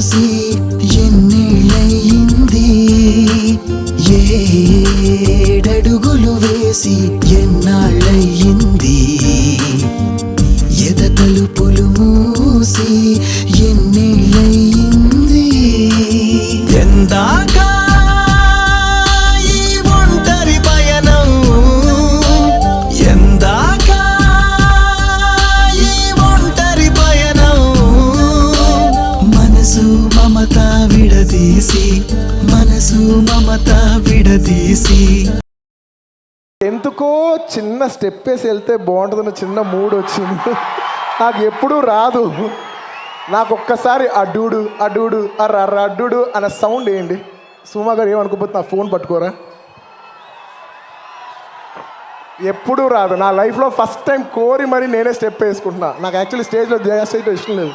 చూసి ఎన్నేళ్ళయింది, ఏడడుగులు వేసి ఎన్నాళ్ళయింది, ఎద తలుపులు మూసి ఎన్నేళ్ళయింది. ఎందాక ఈ ఒంటరి పయనం, ఎందాక ఈ ఒంటరి పయనం, మనసు మమత విడదీసి, మనసు మమత విడదీసి. ఎందుకో చిన్న స్టెప్ వేసి వెళ్తే బాగుంటుందన్న చిన్న మూడ్ వచ్చింది. నాకు ఎప్పుడూ రాదు. నాకు ఒక్కసారి అడ్డుడు అడ్డుడు అర్ర అడ్డుడు అన్న సౌండ్ వేయండి. సుమా గారు ఏమనుకోపోతే నా ఫోన్ పట్టుకోరా. ఎప్పుడూ రాదు. నా లైఫ్లో ఫస్ట్ టైం కోరి మరి నేనే స్టెప్ వేసుకుంటున్నా. నాకు యాక్చువల్లీ స్టేజ్లో చేస్తే ఇష్టం లేదు.